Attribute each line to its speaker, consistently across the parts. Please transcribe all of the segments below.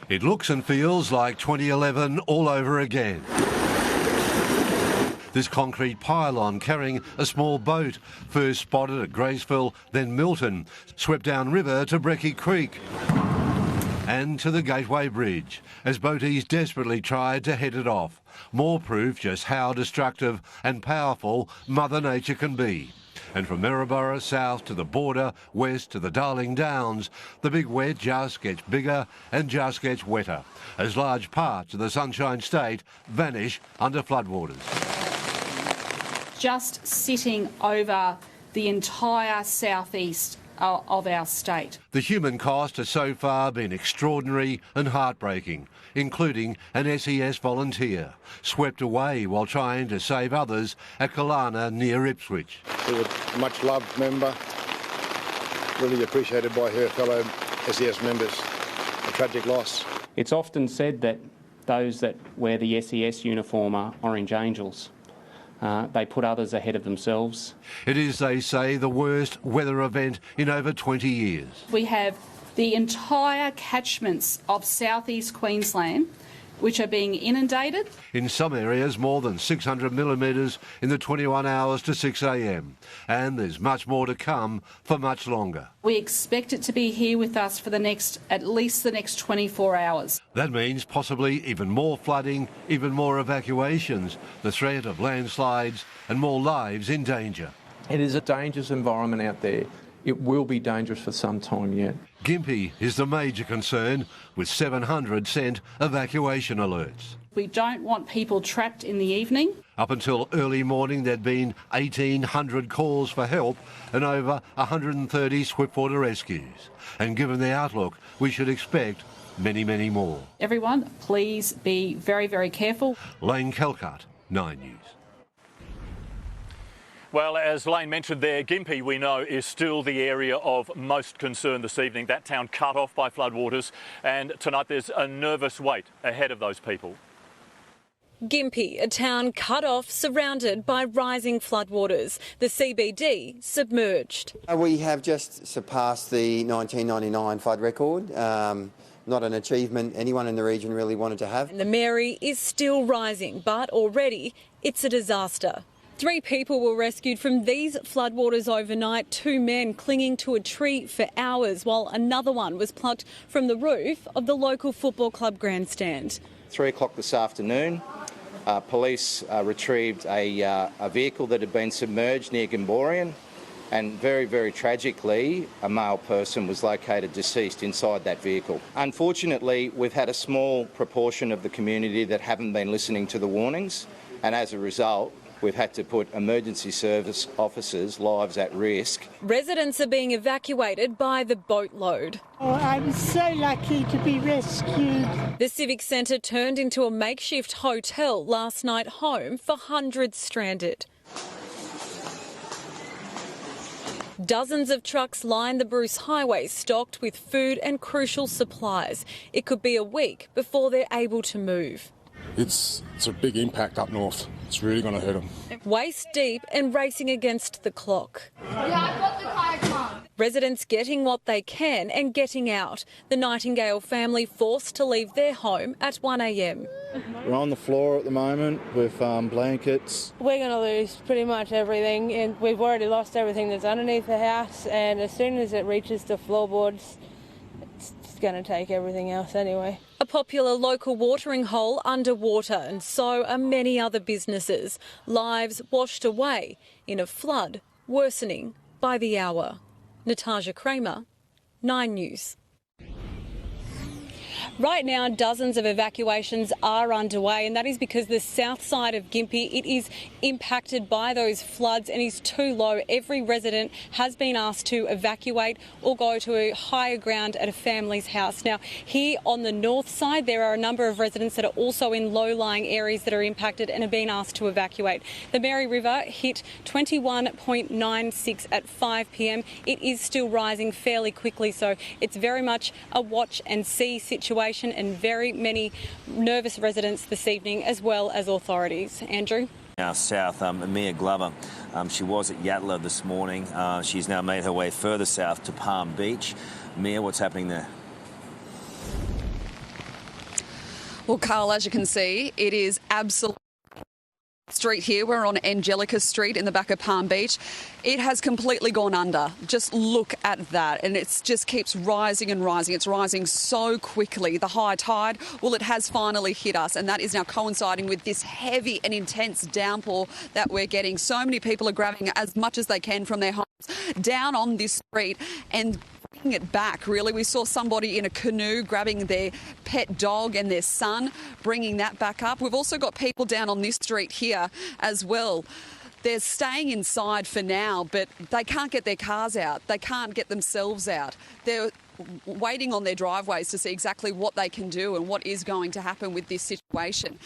Speaker 1: It looks and feels like 2011 all over again. This concrete pylon carrying a small boat, first spotted at Graceville, then Milton, swept downriver to Brecky Creek and to the Gateway Bridge, as boaties desperately tried to head it off. More proof just how destructive and powerful Mother Nature can be. And from Maryborough south to the border, west to the Darling Downs, the big wet just gets bigger and just gets wetter, as large parts of the Sunshine State vanish under floodwaters.
Speaker 2: Just sitting over the entire southeast of our state.
Speaker 1: The human cost has so far been extraordinary and heartbreaking, including an SES volunteer swept away while trying to save others at Kalana near Ipswich.
Speaker 3: She was a much-loved member, really appreciated by her fellow SES members. A tragic loss.
Speaker 4: It's often said that those that wear the SES uniform are orange angels. They put others ahead of themselves.
Speaker 1: It is, they say, the worst weather event in over 20 years.
Speaker 2: We have the entire catchments of southeast Queensland which are being inundated.
Speaker 1: In some areas, more than 600 millimetres in the 21 hours to 6 a.m. And there's much more to come for much longer.
Speaker 2: We expect it to be here with us for at least the next 24 hours.
Speaker 1: That means possibly even more flooding, even more evacuations, the threat of landslides and more lives in danger.
Speaker 5: It is a dangerous environment out there. It will be dangerous for some time yet.
Speaker 1: Gympie is the major concern, with 700 sent evacuation alerts.
Speaker 2: We don't want people trapped in the evening.
Speaker 1: Up until early morning, there'd been 1,800 calls for help and over 130 swiftwater rescues. And given the outlook, we should expect many, many more.
Speaker 2: Everyone, please be very, very careful.
Speaker 1: Lane Calcutt, 9 News.
Speaker 6: Well, as Lane mentioned there, Gympie, we know, is still the area of most concern this evening. That town cut off by floodwaters, and tonight there's a nervous wait ahead of those people.
Speaker 7: Gympie, a town cut off, surrounded by rising floodwaters. The CBD submerged.
Speaker 8: We have just surpassed the 1999 flood record. Not an achievement anyone in the region really wanted to have.
Speaker 7: And the Mary is still rising, but already it's a disaster. 3 people were rescued from these floodwaters overnight, 2 men clinging to a tree for hours, while another one was plucked from the roof of the local football club grandstand.
Speaker 9: 3 o'clock this afternoon, police retrieved a vehicle that had been submerged near Gamborian, and very, very tragically, a male person was located deceased inside that vehicle. Unfortunately, we've had a small proportion of the community that haven't been listening to the warnings, and as a result, we've had to put emergency service officers' lives at risk.
Speaker 7: Residents are being evacuated by the boatload.
Speaker 10: Oh, I'm so lucky to be rescued.
Speaker 7: The Civic Centre turned into a makeshift hotel last night, home for hundreds stranded. Dozens of trucks line the Bruce Highway, stocked with food and crucial supplies. It could be a week before they're able to move.
Speaker 11: It's a big impact up north. It's really going to hurt them.
Speaker 7: Waist deep and racing against the clock. Residents getting what they can and getting out. The Nightingale family forced to leave their home at 1 a.m.
Speaker 12: We're on the floor at the moment with blankets.
Speaker 13: We're going to lose pretty much everything, and we've already lost everything that's underneath the house, and as soon as it reaches the floorboards, it's going to take everything else anyway.
Speaker 7: A popular local watering hole underwater, and so are many other businesses. Lives washed away in a flood worsening by the hour. Natasha Kramer, 9 News. Right now, dozens of evacuations are underway, and that is because the south side of Gympie, it is impacted by those floods and is too low. Every resident has been asked to evacuate or go to a higher ground at a family's house. Now, here on the north side, there are a number of residents that are also in low-lying areas that are impacted and have been asked to evacuate. The Mary River hit 21.96 at 5 p.m. It is still rising fairly quickly, so it's very much a watch and see situation, and very many nervous residents this evening, as well as authorities. Andrew?
Speaker 14: Now south, Mia Glover, she was at Yatala this morning. She's now made her way further south to Palm Beach. Mia, what's happening there?
Speaker 15: Well, Carl, as you can see, it is absolutely street here. We're on Angelica Street in the back of Palm Beach. It has completely gone under. Just look at that. And it just keeps rising and rising. It's rising so quickly. The high tide, well, it has finally hit us. And that is now coinciding with this heavy and intense downpour that we're getting. So many people are grabbing as much as they can from their homes down on this street and bringing it back, really. We saw somebody in a canoe grabbing their pet dog and their son, bringing that back up. We've also got people down on this street here as well. They're staying inside for now, but they can't get their cars out. They can't get themselves out. They're waiting on their driveways to see exactly what they can do and what is going to happen with this situation.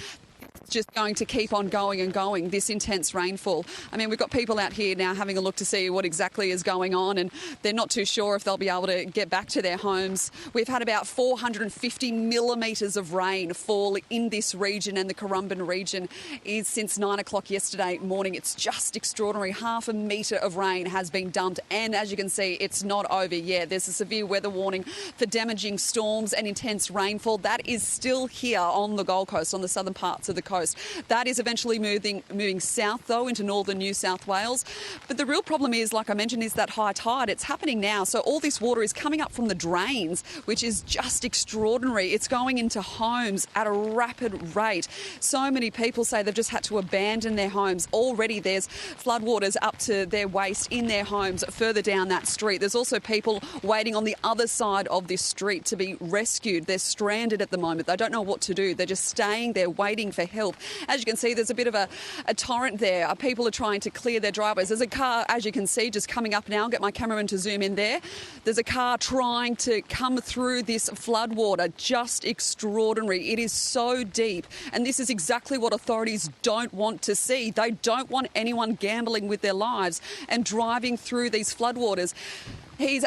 Speaker 15: It's just going to keep on going and going, this intense rainfall. I mean, we've got people out here now having a look to see what exactly is going on, and they're not too sure if they'll be able to get back to their homes. We've had about 450 millimetres of rain fall in this region, and the Currumbin region is since 9 o'clock yesterday morning. It's just extraordinary. Half a metre of rain has been dumped, and as you can see, it's not over yet. There's a severe weather warning for damaging storms and intense rainfall. That is still here on the Gold Coast, on the southern parts of the coast. That is eventually moving south, though, into northern New South Wales. But the real problem is, like I mentioned, is that high tide. It's happening now. So all this water is coming up from the drains, which is just extraordinary. It's going into homes at a rapid rate. So many people say they've just had to abandon their homes. Already there's floodwaters up to their waist in their homes further down that street. There's also people waiting on the other side of this street to be rescued. They're stranded at the moment. They don't know what to do. They're just staying there waiting for help. As you can see, there's a bit of a torrent there. People are trying to clear their driveways. There's a car, as you can see, just coming up now. I'll get my cameraman to zoom in there. There's a car trying to come through this floodwater. Just extraordinary. It is so deep. And this is exactly what authorities don't want to see. They don't want anyone gambling with their lives and driving through these floodwaters. He's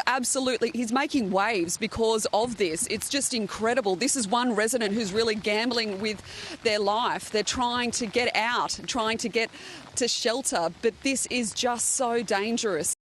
Speaker 15: making waves because of this. It's just incredible. This is one resident who's really gambling with their life. They're trying to get out, trying to get to shelter, but this is just so dangerous.